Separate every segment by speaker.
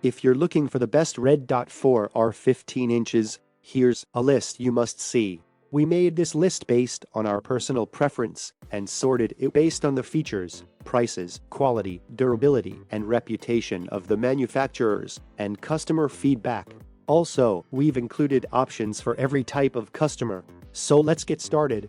Speaker 1: If you're looking for the best Red Dot For Ar15 inches, here's a list you must see. We made this list based on our personal preference and sorted it based on the features, prices, quality, durability, and reputation of the manufacturers and customer feedback. Also, we've included options for every type of customer. So let's get started.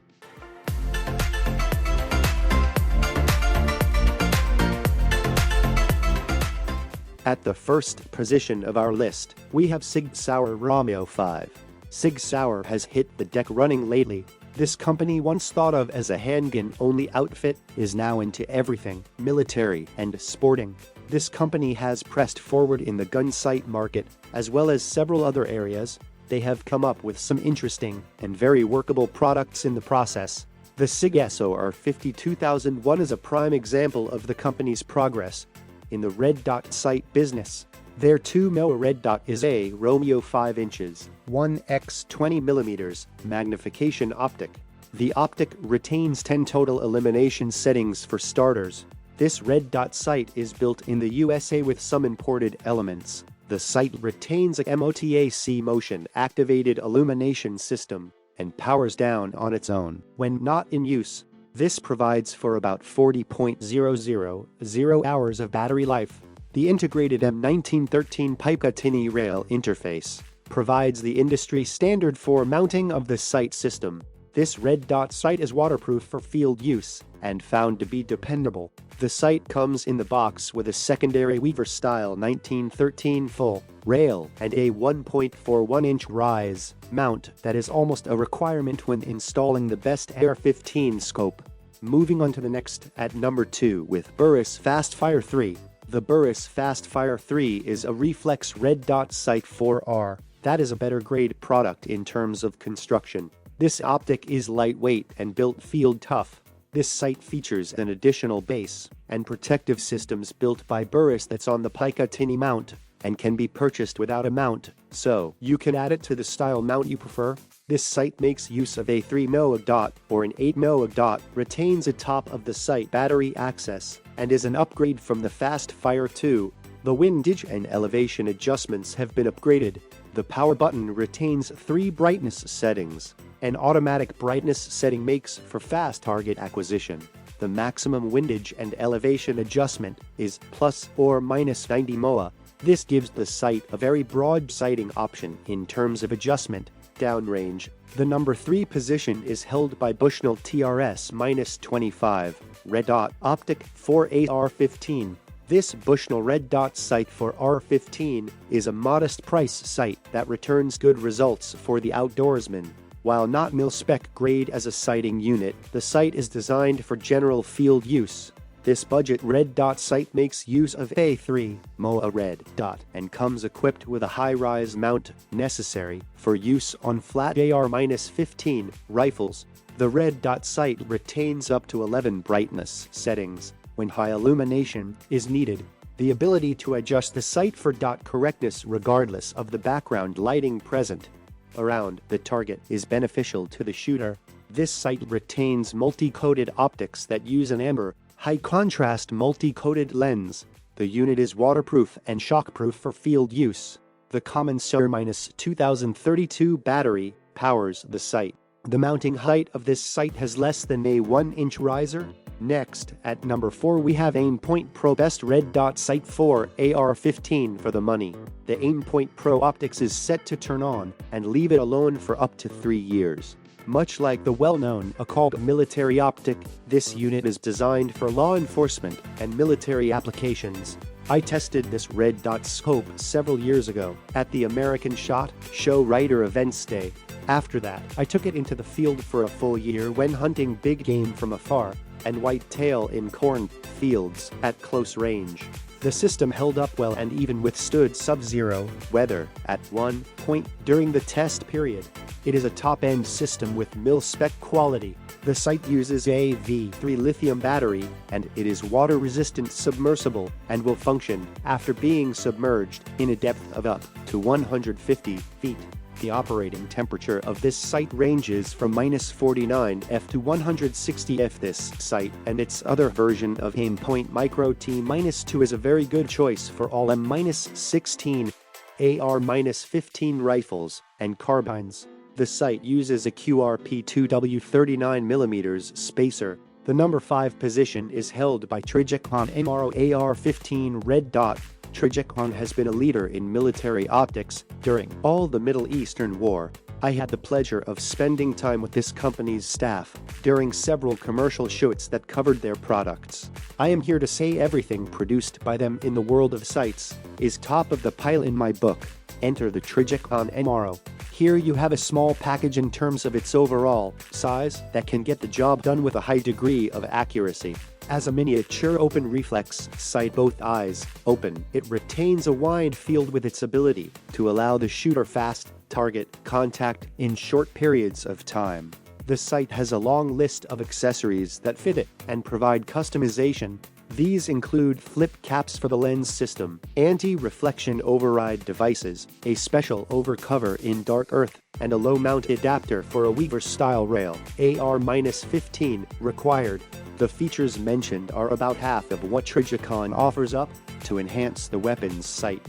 Speaker 1: At the first position of our list, we have Sig Sauer Romeo 5. Sig Sauer has hit the deck running lately. This company, once thought of as a handgun-only outfit, is now into everything, military and sporting. This company has pressed forward in the gun sight market, as well as several other areas. They have come up with some interesting and very workable products in the process. The Sig Sauer R15 2001 is a prime example of the company's progress in the red dot sight business. Their 2mm red dot is a Romeo 5 inches, 1x 20mm magnification optic. The optic retains 10 total illumination settings for starters. This red dot sight is built in the USA with some imported elements. The sight retains a MOTAC motion activated illumination system and powers down on its own when not in use. This provides for about 40.000 hours of battery life. The integrated M1913 Picatinny rail interface provides the industry standard for mounting of the sight system. This red dot sight is waterproof for field use and found to be dependable. The sight comes in the box with a secondary Weaver-style 1913 full rail and a 1.41-inch rise mount that is almost a requirement when installing the best AR-15 scope. Moving on to the next at number 2 with Burris FastFire 3. The Burris FastFire 3 is a reflex red dot sight 4R. That is a better grade product in terms of construction. This optic is lightweight and built field tough. This sight features an additional base and protective systems built by Burris that's on the Picatinny mount and can be purchased without a mount, so you can add it to the style mount you prefer. This sight makes use of a 3mm dot or an 8mm dot, retains a top of the sight battery access, and is an upgrade from the FastFire 2. The windage and elevation adjustments have been upgraded. The power button retains 3 brightness settings. An automatic brightness setting makes for fast target acquisition. The maximum windage and elevation adjustment is plus or minus 90 MOA. This gives the sight a very broad sighting option in terms of adjustment. Downrange. The number 3 position is held by Bushnell TRS-25 Red Dot Optic for Ar15. This Bushnell Red Dot sight for Ar15 is a modest price sight that returns good results for the outdoorsman. While not mil-spec grade as a sighting unit, the sight is designed for general field use. This budget red dot sight makes use of a 3mm red dot and comes equipped with a high-rise mount necessary for use on flat AR-15 rifles. The red dot sight retains up to 11 brightness settings when high illumination is needed. The ability to adjust the sight for dot correctness regardless of the background lighting present around the target is beneficial to the shooter. This sight retains multi-coated optics that use an amber, high-contrast multi-coated lens. The unit is waterproof and shockproof for field use. The common SR-2032 battery powers the sight. The mounting height of this sight has less than a 1-inch riser. Next, at number 4 we have Aimpoint Pro Best Red Dot Sight for AR15 for the money. The Aimpoint Pro optics is set to turn on and leave it alone for up to 3 years. Much like the well-known occult military optic, this unit is designed for law enforcement and military applications. I tested this red dot scope several years ago at the American SHOT Show Writer Events Day. After that, I took it into the field for a full year when hunting big game from afar and whitetail in corn fields at close range. The system held up well and even withstood sub-zero weather at one point during the test period. It is a top-end system with mil-spec quality. The sight uses a V3 lithium battery, and it is water-resistant submersible and will function after being submerged in a depth of up to 150 feet. The operating temperature of this sight ranges from -49°F to 160°F. This sight and its other version of Aimpoint Micro T-2 is a very good choice for all M-16, AR-15 rifles, and carbines. The sight uses a QRP-2W 39mm spacer. The number 5 position is held by Trijicon MRO AR-15 Red Dot. Trijicon has been a leader in military optics during all the Middle Eastern War. I had the pleasure of spending time with this company's staff during several commercial shoots that covered their products. I am here to say everything produced by them in the world of sights is top of the pile in my book. Enter the Trijicon MRO. Here you have a small package in terms of its overall size that can get the job done with a high degree of accuracy. As a miniature open reflex sight, both eyes open, it retains a wide field with its ability to allow the shooter fast target contact in short periods of time. The sight has a long list of accessories that fit it and provide customization. These include flip caps for the lens system, anti-reflection override devices, a special overcover in dark earth, and a low-mount adapter for a Weaver-style rail. AR-15 required. The features mentioned are about half of what Trijicon offers up to enhance the weapon's sight.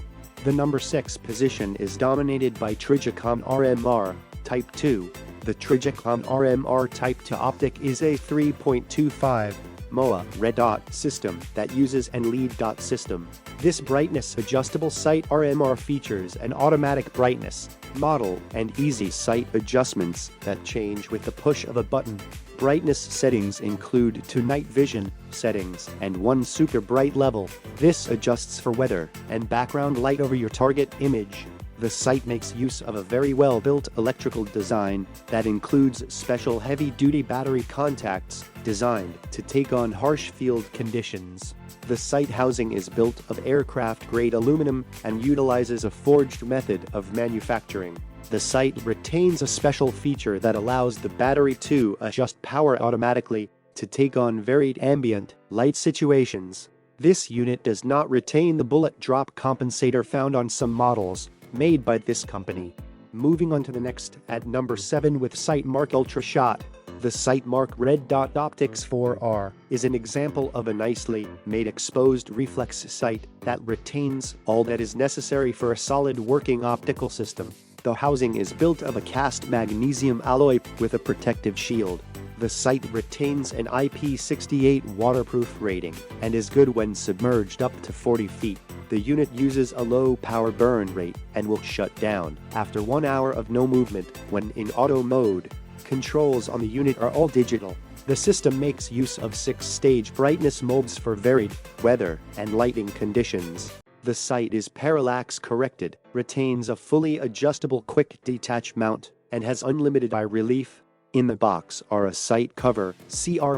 Speaker 1: The number 6 position is dominated by Trijicon RMR Type 2. The Trijicon RMR Type 2 optic is a 3.25 MOA red dot system that uses an LED dot system. This brightness adjustable sight RMR features an automatic brightness model and easy sight adjustments that change with the push of a button. Brightness settings include 2 night vision settings and 1 super bright level. This adjusts for weather and background light over your target image. The sight makes use of a very well-built electrical design that includes special heavy-duty battery contacts designed to take on harsh field conditions. The sight housing is built of aircraft-grade aluminum and utilizes a forged method of manufacturing. The sight retains a special feature that allows the battery to adjust power automatically to take on varied ambient light situations. This unit does not retain the bullet drop compensator found on some models made by this company. Moving on to the next, at number 7 with Sightmark Ultra Shot. The Sightmark Red Dot Optics 4R is an example of a nicely made exposed reflex sight that retains all that is necessary for a solid working optical system. The housing is built of a cast magnesium alloy with a protective shield. The sight retains an IP68 waterproof rating and is good when submerged up to 40 feet. The unit uses a low power burn rate and will shut down after 1 hour of no movement when in auto mode. Controls on the unit are all digital. The system makes use of 6-stage brightness modes for varied weather and lighting conditions. The sight is parallax corrected, retains a fully adjustable quick detach mount, and has unlimited eye relief. In the box are a sight cover, CR-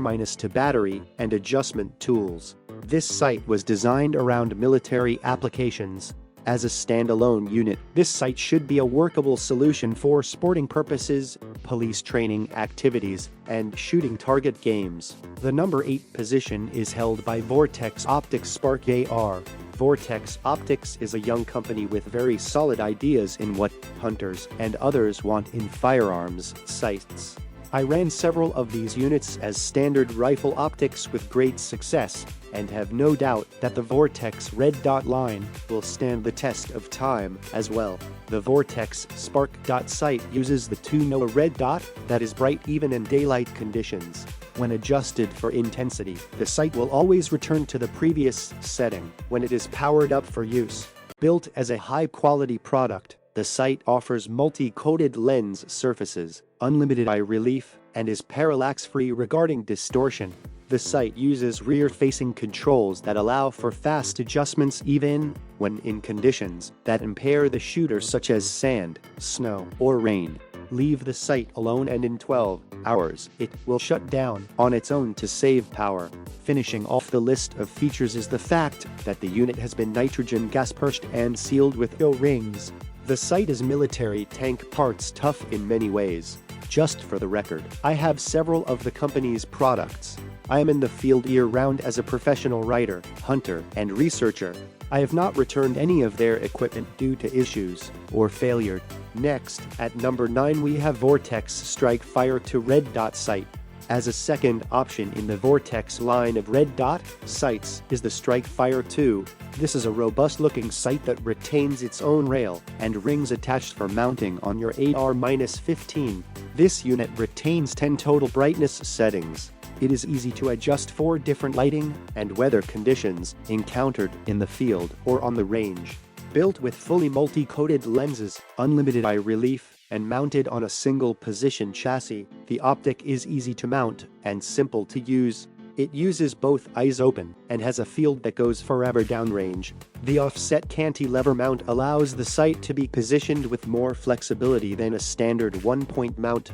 Speaker 1: battery, and adjustment tools. This sight was designed around military applications. As a standalone unit, this sight should be a workable solution for sporting purposes, police training activities, and shooting target games. The number 8 position is held by Vortex Optics SPARC AR. Vortex Optics is a young company with very solid ideas in what hunters and others want in firearms sights. I ran several of these units as standard rifle optics with great success, and have no doubt that the Vortex Red Dot line will stand the test of time as well. The Vortex SPARC Dot sight uses the 2 NOA red dot that is bright even in daylight conditions. When adjusted for intensity, the sight will always return to the previous setting when it is powered up for use. Built as a high-quality product, the sight offers multi-coated lens surfaces, unlimited eye relief, and is parallax-free regarding distortion. The sight uses rear-facing controls that allow for fast adjustments even when in conditions that impair the shooter such as sand, snow, or rain. Leave the sight alone and in 12 hours, it will shut down on its own to save power. Finishing off the list of features is the fact that the unit has been nitrogen gas purged and sealed with O-rings. The sight is military tank parts tough in many ways. Just for the record, I have several of the company's products. I am in the field year-round as a professional writer, hunter, and researcher. I have not returned any of their equipment due to issues or failure. Next, at number 9 we have Vortex StrikeFire to Red Dot sight. As a second option in the Vortex line of Red Dot sights is the StrikeFire 2. This is a robust-looking sight that retains its own rail and rings attached for mounting on your AR-15. This unit retains 10 total brightness settings. It is easy to adjust for different lighting and weather conditions encountered in the field or on the range. Built with fully multi-coated lenses, unlimited eye relief, and mounted on a single-position chassis, the Optic is easy to mount and simple to use. It uses both eyes open and has a field that goes forever downrange. The offset cantilever mount allows the sight to be positioned with more flexibility than a standard one-point mount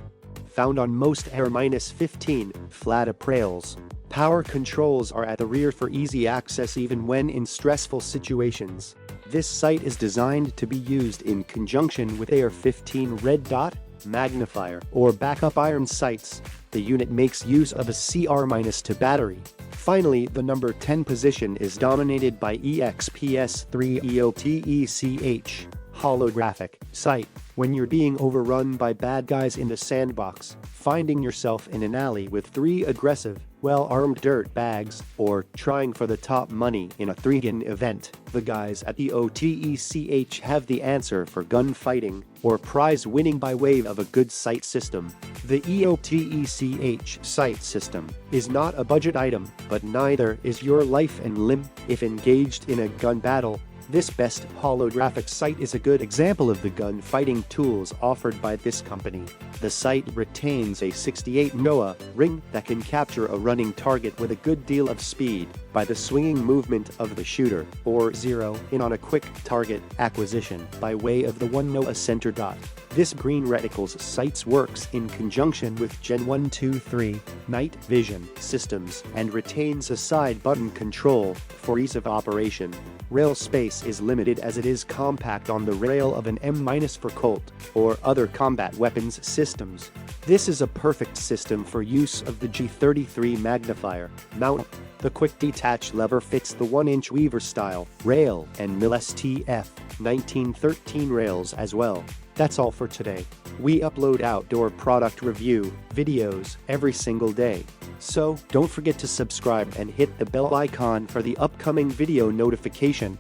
Speaker 1: found on most AR-15 flat apprails. Power controls are at the rear for easy access even when in stressful situations. This sight is designed to be used in conjunction with AR-15 Red Dot, magnifier, or backup iron sights. The unit makes use of a CR- battery. Finally, the number 10 position is dominated by EXPS-3 EOTECH. Holographic sight. When you're being overrun by bad guys in the sandbox, finding yourself in an alley with 3 aggressive, well-armed dirt bags, or trying for the top money in a Trijicon event, the guys at EOTECH have the answer for gunfighting or prize winning by way of a good sight system. The EOTECH sight system is not a budget item, but neither is your life and limb if engaged in a gun battle. This best holographic sight is a good example of the gun-fighting tools offered by this company. The sight retains a 68 NOA ring that can capture a running target with a good deal of speed by the swinging movement of the shooter, or zero in on a quick target acquisition by way of the 1 NOA center dot. This green reticles sights works in conjunction with Gen 1, 2, 3 night vision systems and retains a side button control for ease of operation. Rail space is limited as it is compact on the rail of an M- for Colt or other combat weapons systems. This is a perfect system for use of the G33 magnifier mount. The quick detach lever fits the 1-inch Weaver style rail and Mill STF 1913 rails as well. That's all for today. We upload outdoor product review videos every single day. So don't forget to subscribe and hit the bell icon for the upcoming video notification.